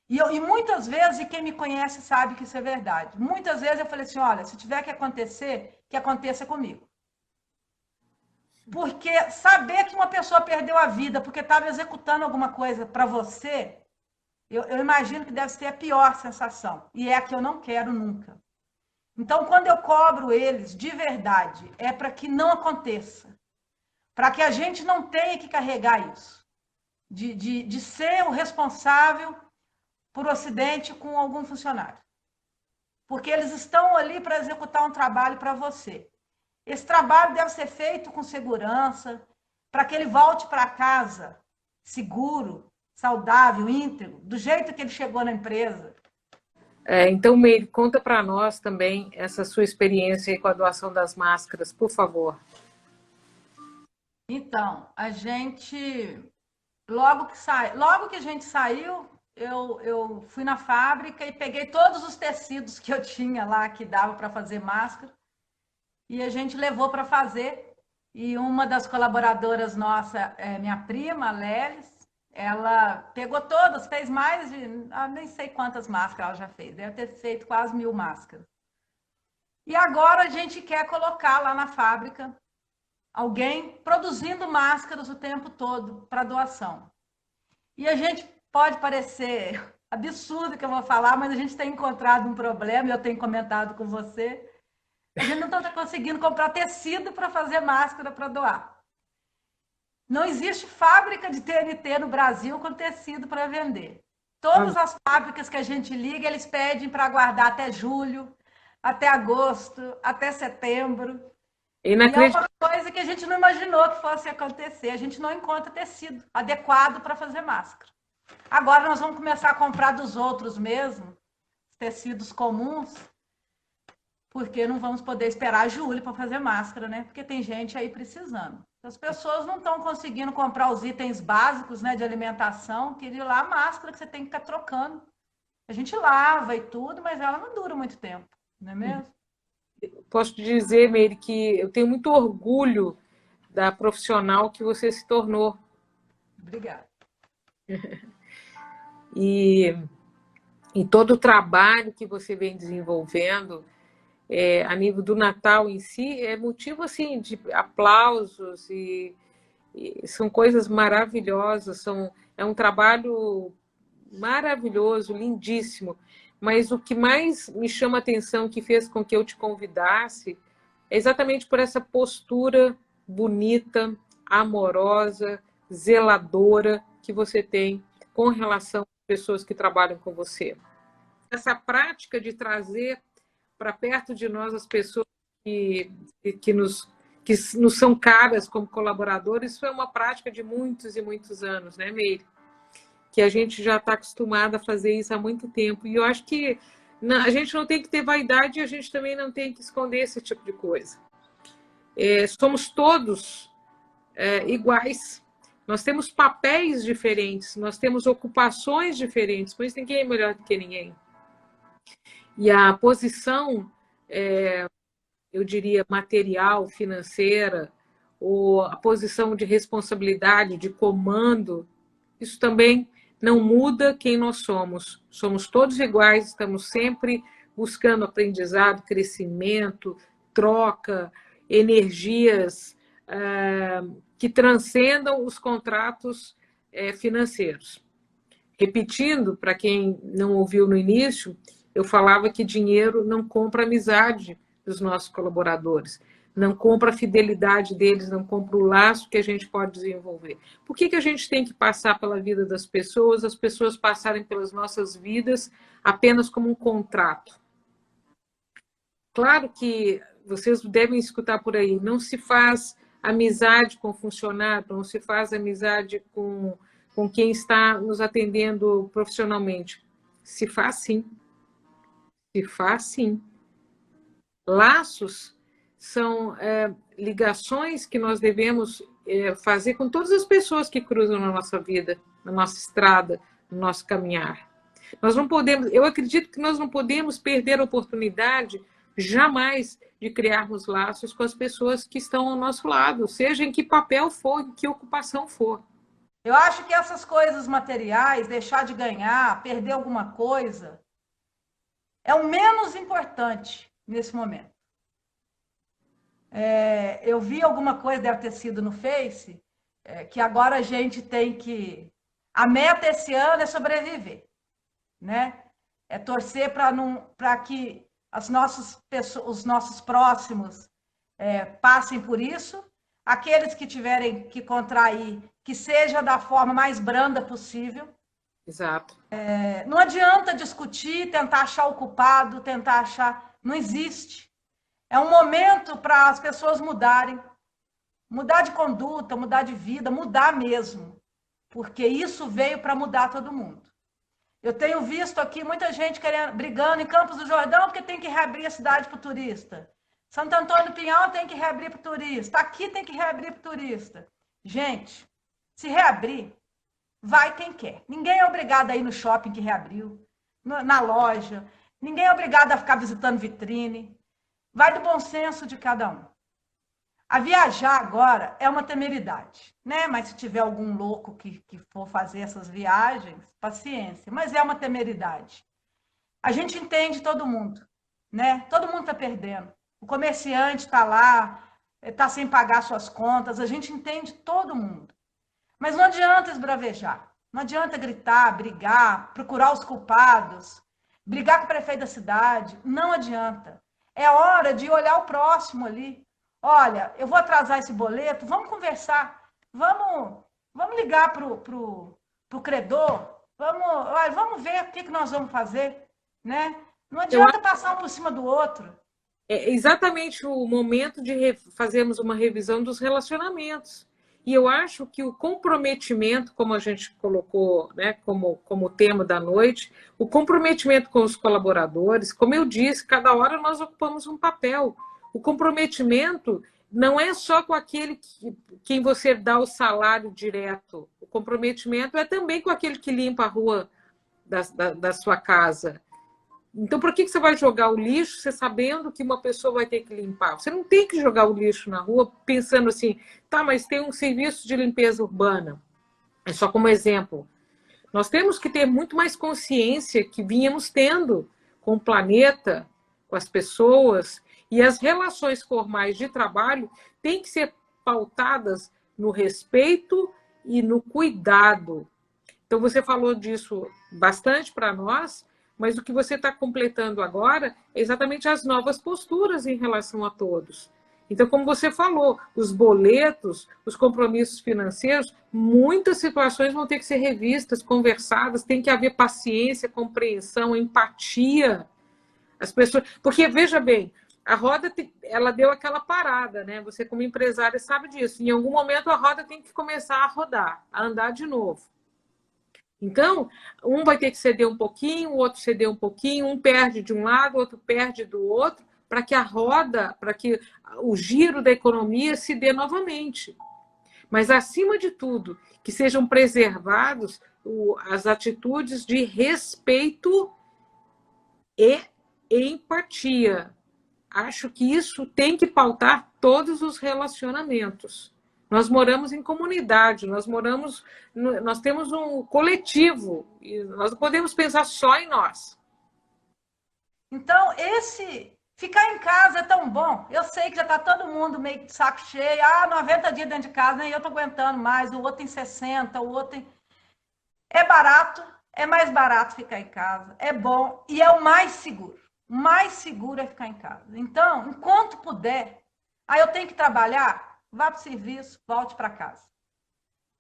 E muitas vezes, e quem me conhece sabe que isso é verdade, muitas vezes eu falei assim, olha, se tiver que acontecer, que aconteça comigo. Porque saber que uma pessoa perdeu a vida porque estava executando alguma coisa para você, eu imagino que deve ser a pior sensação. E é a que eu não quero nunca. Então, quando eu cobro eles de verdade, é para que não aconteça. Para que a gente não tenha que carregar isso. De ser o responsável por um acidente com algum funcionário. Porque eles estão ali para executar um trabalho para você. Esse trabalho deve ser feito com segurança, para que ele volte para casa seguro, saudável, íntegro, do jeito que ele chegou na empresa. Então, Meire, conta para nós também essa sua experiência com a doação das máscaras, por favor. Então, a gente, logo que a gente saiu, eu fui na fábrica e peguei todos os tecidos que eu tinha lá, que dava para fazer máscara, e a gente levou para fazer E uma das colaboradoras nossa, minha prima, a Lelis, ela pegou todas, fez mais de, nem sei quantas máscaras ela já fez, deve ter feito quase 1.000 máscaras. E agora a gente quer colocar lá na fábrica alguém produzindo máscaras o tempo todo para doação. E a gente pode parecer absurdo que eu vou falar, mas a gente tem encontrado um problema, e eu tenho comentado com você. A gente não está conseguindo comprar tecido para fazer máscara para doar. Não existe fábrica de TNT no Brasil com tecido para vender. Todas as fábricas que a gente liga, eles pedem para aguardar até julho, até agosto, até setembro. E é uma coisa que a gente não imaginou que fosse acontecer. A gente não encontra tecido adequado para fazer máscara. Agora nós vamos começar a comprar dos outros mesmo, tecidos comuns, porque não vamos poder esperar julho para fazer máscara, né? Porque tem gente aí precisando. As pessoas não estão conseguindo comprar os itens básicos, né, de alimentação, que de lá a máscara que você tem que ficar trocando. A gente lava e tudo, mas ela não dura muito tempo, não é mesmo? Posso te dizer, Meire, que eu tenho muito orgulho da profissional que você se tornou. Obrigada. E todo o trabalho que você vem desenvolvendo a nível do Natal em si é motivo assim de aplausos e são coisas maravilhosas, é um trabalho maravilhoso, lindíssimo. Mas o que mais me chama a atenção, que fez com que eu te convidasse, é exatamente por essa postura bonita, amorosa, zeladora que você tem com relação às pessoas que trabalham com você. Essa prática de trazer para perto de nós as pessoas que nos são caras como colaboradores, isso é uma prática de muitos e muitos anos, né, Meire? Que a gente já está acostumada a fazer isso há muito tempo. E eu acho que a gente não tem que ter vaidade e a gente também não tem que esconder esse tipo de coisa. Somos todos iguais. Nós temos papéis diferentes, nós temos ocupações diferentes, por isso ninguém é melhor do que ninguém. E a posição, eu diria, material, financeira, ou a posição de responsabilidade, de comando, isso também não muda quem nós somos. Somos todos iguais, estamos sempre buscando aprendizado, crescimento, troca, energias que transcendam os contratos financeiros. Repetindo, para quem não ouviu no início, eu falava que dinheiro não compra a amizade dos nossos colaboradores, não compra a fidelidade deles, não compra o laço que a gente pode desenvolver. Por que a gente tem que passar pela vida das pessoas, as pessoas passarem pelas nossas vidas apenas como um contrato? Claro que vocês devem escutar por aí, não se faz amizade com funcionário, não se faz amizade com quem está nos atendendo profissionalmente. Se faz sim. Se faz sim. Laços são ligações que nós devemos fazer com todas as pessoas que cruzam na nossa vida, na nossa estrada, no nosso caminhar. Nós não podemos, eu acredito que nós não podemos perder a oportunidade jamais de criarmos laços com as pessoas que estão ao nosso lado, seja em que papel for, em que ocupação for. Eu acho que essas coisas materiais, deixar de ganhar, perder alguma coisa, é o menos importante nesse momento. Eu vi alguma coisa, deve ter sido no Face, que agora a gente tem que... A meta esse ano é sobreviver, né? É torcer para que os nossos próximos passem por isso. Aqueles que tiverem que contrair, que seja da forma mais branda possível. Exato. Não adianta discutir, tentar achar o culpado, tentar achar... Não existe. É um momento para as pessoas mudarem. Mudar de conduta, mudar de vida, mudar mesmo. Porque isso veio para mudar todo mundo. Eu tenho visto aqui muita gente brigando em Campos do Jordão porque tem que reabrir a cidade para o turista. Santo Antônio do Pinhal tem que reabrir para o turista. Aqui tem que reabrir para o turista. Gente, se reabrir, vai quem quer. Ninguém é obrigado a ir no shopping que reabriu, na loja. Ninguém é obrigado a ficar visitando vitrine. Vai do bom senso de cada um. A viajar agora é uma temeridade, né? Mas se tiver algum louco que for fazer essas viagens, paciência. Mas é uma temeridade. A gente entende todo mundo, né? Todo mundo está perdendo. O comerciante está lá, está sem pagar suas contas. A gente entende todo mundo. Mas não adianta esbravejar. Não adianta gritar, brigar, procurar os culpados, brigar com o prefeito da cidade. Não adianta. É hora de olhar o próximo ali. Olha, eu vou atrasar esse boleto, vamos conversar, vamos ligar pro credor, vamos ver o que nós vamos fazer, né? Não adianta passar um por cima do outro. É exatamente o momento de fazermos uma revisão dos relacionamentos. E eu acho que o comprometimento, como a gente colocou, né, como tema da noite, o comprometimento com os colaboradores, como eu disse, cada hora nós ocupamos um papel. O comprometimento não é só com aquele quem você dá o salário direto. O comprometimento é também com aquele que limpa a rua da sua casa. Então, por que você vai jogar o lixo você sabendo que uma pessoa vai ter que limpar? Você não tem que jogar o lixo na rua pensando assim, tá, mas tem um serviço de limpeza urbana. É só como exemplo. Nós temos que ter muito mais consciência que vínhamos tendo com o planeta, com as pessoas, e as relações formais de trabalho têm que ser pautadas no respeito e no cuidado. Então, você falou disso bastante para nós, mas o que você está completando agora é exatamente as novas posturas em relação a todos. Então, como você falou, os boletos, os compromissos financeiros, muitas situações vão ter que ser revistas, conversadas, tem que haver paciência, compreensão, empatia. As pessoas, porque, veja bem, a roda ela deu aquela parada, né? Você, como empresário, sabe disso. Em algum momento, a roda tem que começar a rodar, a andar de novo. Então, um vai ter que ceder um pouquinho, o outro ceder um pouquinho, um perde de um lado, o outro perde do outro, para que a roda, para que o giro da economia se dê novamente. Mas, acima de tudo, que sejam preservados as atitudes de respeito e empatia. Acho que isso tem que pautar todos os relacionamentos. Nós moramos em comunidade, nós temos um coletivo, e nós não podemos pensar só em nós. Então, ficar em casa é tão bom. Eu sei que já está todo mundo meio de saco cheio. 90 dias dentro de casa, nem eu estou aguentando mais, o outro tem 60, o outro tem... É barato, é mais barato ficar em casa, é bom e é o mais seguro. O mais seguro é ficar em casa. Então, enquanto puder, eu tenho que trabalhar, vá para o serviço, volte para casa.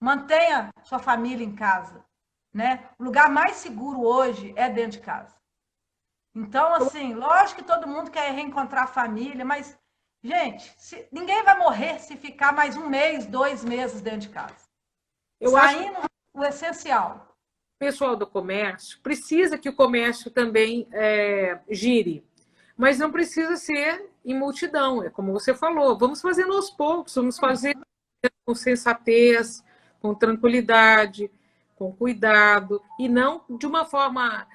Mantenha sua família em casa, né? O lugar mais seguro hoje é dentro de casa. Então, assim, lógico que todo mundo quer reencontrar a família, mas, gente, ninguém vai morrer se ficar mais 1 mês, 2 meses dentro de casa. Saindo o essencial. O pessoal do comércio precisa que o comércio também gire, mas não precisa ser em multidão, é como você falou, vamos fazendo aos poucos, vamos fazer com sensatez, com tranquilidade, com cuidado, e não de uma forma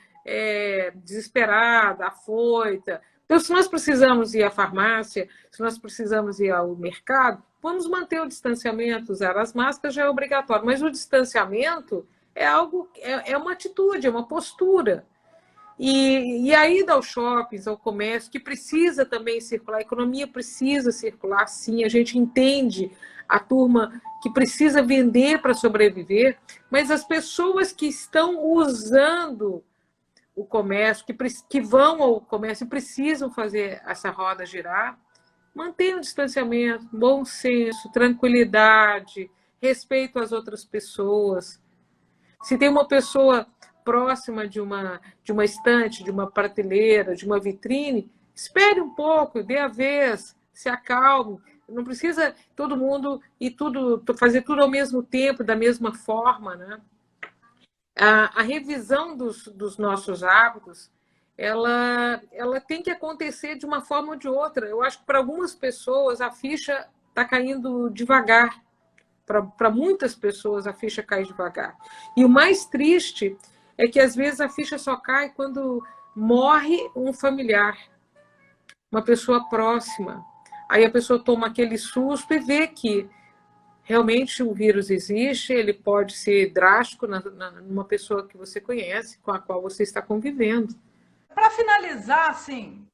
desesperada, afoita. Então, se nós precisamos ir à farmácia, se nós precisamos ir ao mercado, vamos manter o distanciamento, usar as máscaras já é obrigatório, mas o distanciamento é algo, é uma atitude, é uma postura. E a ida aos shoppings, ao comércio, que precisa também circular, a economia precisa circular, sim, a gente entende a turma que precisa vender para sobreviver, mas as pessoas que estão usando o comércio, que vão ao comércio, precisam fazer essa roda girar, mantenham o distanciamento, bom senso, tranquilidade, respeito às outras pessoas. Se tem uma pessoa próxima de uma estante, de uma prateleira, de uma vitrine, espere um pouco, dê a vez, se acalme. Não precisa todo mundo fazer tudo ao mesmo tempo, da mesma forma, né? A revisão dos nossos hábitos, ela tem que acontecer de uma forma ou de outra. Eu acho que para algumas pessoas a ficha está caindo devagar. Para muitas pessoas a ficha cai devagar. E o mais triste é que às vezes a ficha só cai quando morre um familiar, uma pessoa próxima. aí a pessoa toma aquele susto e vê que realmente o vírus existe, ele pode ser drástico numa pessoa que você conhece, com a qual você está convivendo. Para finalizar, assim,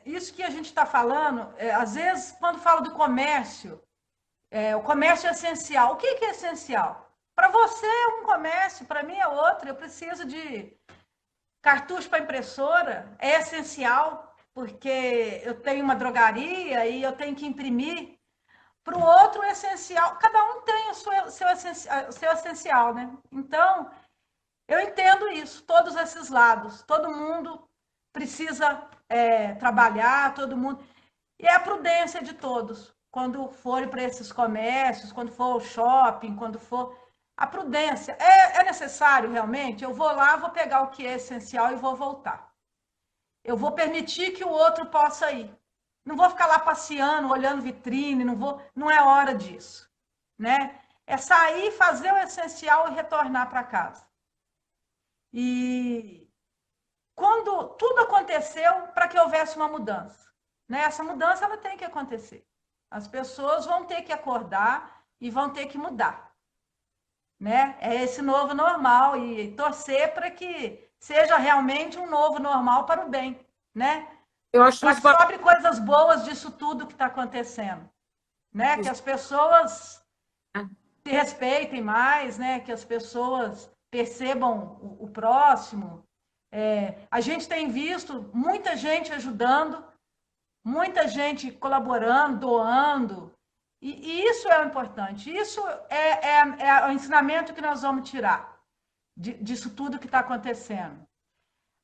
isso que a gente está falando, às vezes, quando falo do comércio, o comércio é essencial. O que é essencial? Para você é um comércio, para mim é outro. Eu preciso de cartucho para impressora, é essencial, porque eu tenho uma drogaria e eu tenho que imprimir. Para o outro é essencial. Cada um tem o seu essencial, né? Então, eu entendo isso, todos esses lados. Todo mundo precisa trabalhar, todo mundo. E é a prudência de todos. Quando forem para esses comércios, quando for ao shopping, quando for. A prudência. É necessário realmente? Eu vou lá, vou pegar o que é essencial e vou voltar. Eu vou permitir que o outro possa ir. Não vou ficar lá passeando, olhando vitrine, não é hora disso, né? É sair, fazer o essencial e retornar para casa. E quando tudo aconteceu para que houvesse uma mudança, né? Essa mudança ela tem que acontecer. As pessoas vão ter que acordar e vão ter que mudar, né? É esse novo normal e torcer para que seja realmente um novo normal para o bem, né? Eu acho Para os, que sobre coisas boas disso tudo que está acontecendo, né? Que as pessoas se respeitem mais, né? Que as pessoas percebam o próximo. A gente tem visto muita gente ajudando, muita gente colaborando, doando, e isso é o importante. Isso é o ensinamento que nós vamos tirar disso tudo que está acontecendo.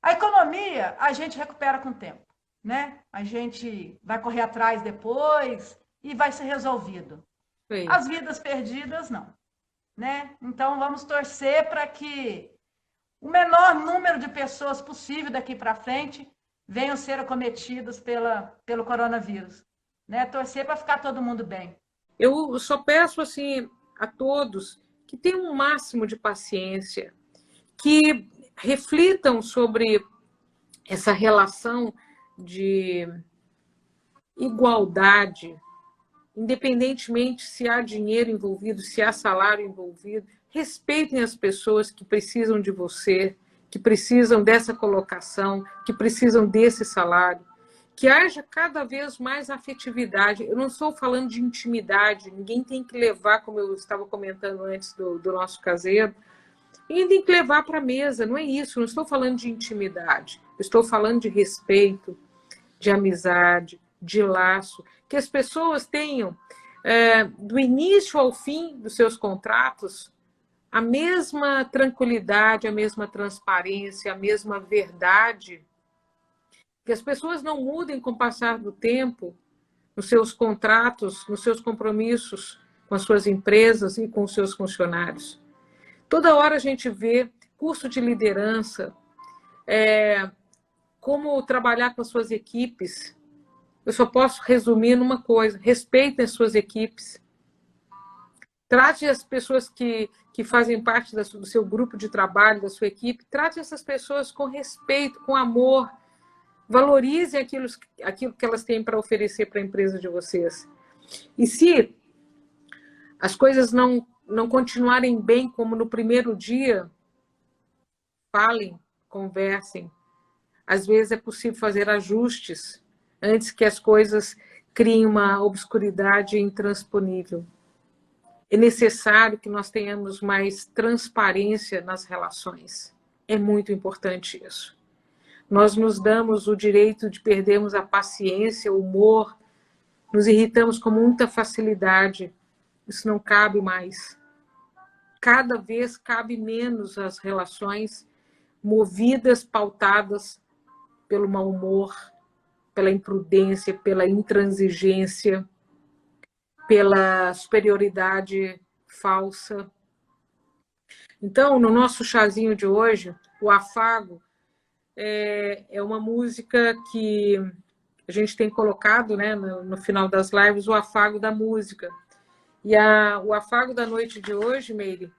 A economia a gente recupera com o tempo, né? A gente vai correr atrás depois e vai ser resolvido. As vidas perdidas, não, né? Então vamos torcer para que o menor número de pessoas possível daqui para frente venham ser acometidas pelo coronavírus, né? Torcer para ficar todo mundo bem. Eu só peço assim a todos que tenham um máximo de paciência, que reflitam sobre essa relação de igualdade, independentemente se há dinheiro envolvido, se há salário envolvido. Respeitem as pessoas que precisam de você, que precisam dessa colocação, que precisam desse salário. Que haja cada vez mais afetividade. Eu não estou falando de intimidade, ninguém tem que levar, como eu estava comentando antes do nosso caseiro, ninguém tem que levar para a mesa, não é isso, não estou falando de intimidade, eu estou falando de respeito, de amizade, de laço, que as pessoas tenham, do início ao fim dos seus contratos, a mesma tranquilidade, a mesma transparência, a mesma verdade, que as pessoas não mudem com o passar do tempo nos seus contratos, nos seus compromissos com as suas empresas e com os seus funcionários. Toda hora a gente vê curso de liderança, como trabalhar com as suas equipes. Eu só posso resumir numa coisa: respeitem as suas equipes. Trate as pessoas que fazem parte do seu grupo de trabalho, da sua equipe, trate essas pessoas com respeito, com amor. Valorizem aquilo que elas têm para oferecer para a empresa de vocês. E se as coisas não continuarem bem como no primeiro dia, falem, conversem. Às vezes é possível fazer ajustes antes que as coisas criem uma obscuridade intransponível. É necessário que nós tenhamos mais transparência nas relações. É muito importante isso. Nós nos damos o direito de perdermos a paciência, o humor, nos irritamos com muita facilidade. Isso não cabe mais. Cada vez cabe menos as relações movidas, pautadas pelo mau humor, pela imprudência, pela intransigência, pela superioridade falsa. Então, no nosso chazinho de hoje, o afago é uma música que a gente tem colocado, né, no final das lives, o afago da música. E o afago da noite de hoje, Meire,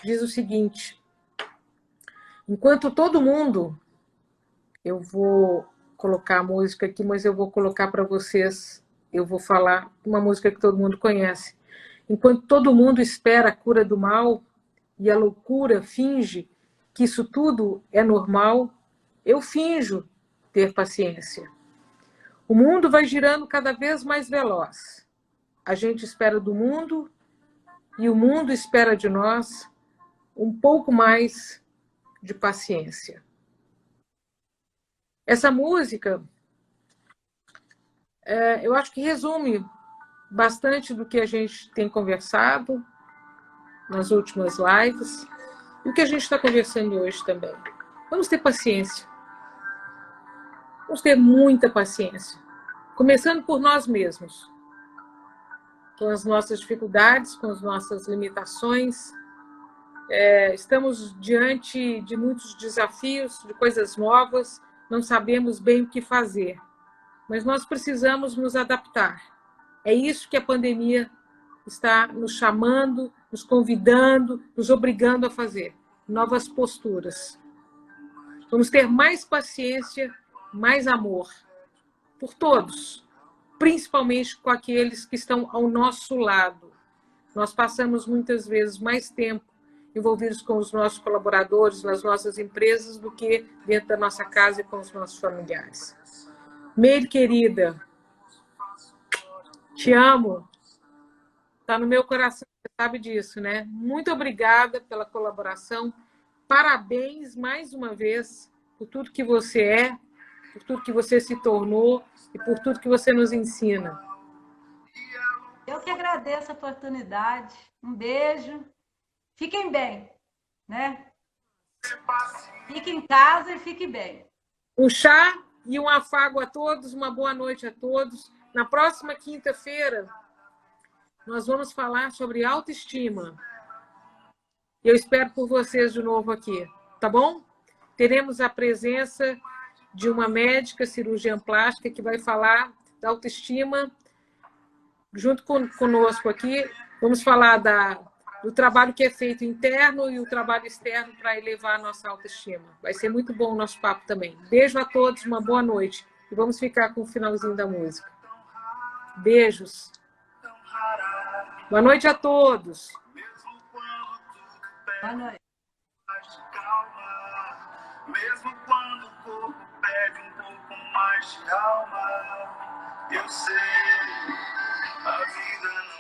diz o seguinte: enquanto todo mundo, eu vou colocar a música aqui, mas eu vou colocar para vocês. Eu vou falar uma música que todo mundo conhece. Enquanto todo mundo espera a cura do mal e a loucura finge que isso tudo é normal, eu finjo ter paciência. O mundo vai girando cada vez mais veloz. A gente espera do mundo e o mundo espera de nós um pouco mais de paciência. Essa música, eu acho que resume bastante do que a gente tem conversado nas últimas lives e o que a gente está conversando hoje também. Vamos ter paciência. Vamos ter muita paciência. Começando por nós mesmos. Com as nossas dificuldades, com as nossas limitações. Estamos diante de muitos desafios, de coisas novas, não sabemos bem o que fazer. Mas nós precisamos nos adaptar. É isso que a pandemia está nos chamando, nos convidando, nos obrigando a fazer. Novas posturas. Vamos ter mais paciência, mais amor. Por todos. Principalmente com aqueles que estão ao nosso lado. Nós passamos muitas vezes mais tempo envolvidos com os nossos colaboradores, nas nossas empresas, do que dentro da nossa casa e com os nossos familiares. Meire, querida, te amo. Está no meu coração, você sabe disso, né? Muito obrigada pela colaboração. Parabéns, mais uma vez, por tudo que você é, por tudo que você se tornou e por tudo que você nos ensina. Eu que agradeço a oportunidade. Um beijo. Fiquem bem, né? Fique em casa e fique bem. Um chá e um afago a todos, uma boa noite a todos. Na próxima quinta-feira, nós vamos falar sobre autoestima. Eu espero por vocês de novo aqui, tá bom? Teremos a presença de uma médica cirurgiã plástica que vai falar da autoestima junto conosco aqui. Vamos falar do trabalho que é feito interno e o trabalho externo para elevar a nossa autoestima. Vai ser muito bom o nosso papo também. Beijo a todos, uma boa noite. E vamos ficar com o finalzinho da música. Beijos. Boa noite a todos. Boa noite. Mesmo quando o corpo pede um pouco mais de calma, eu sei, a vida não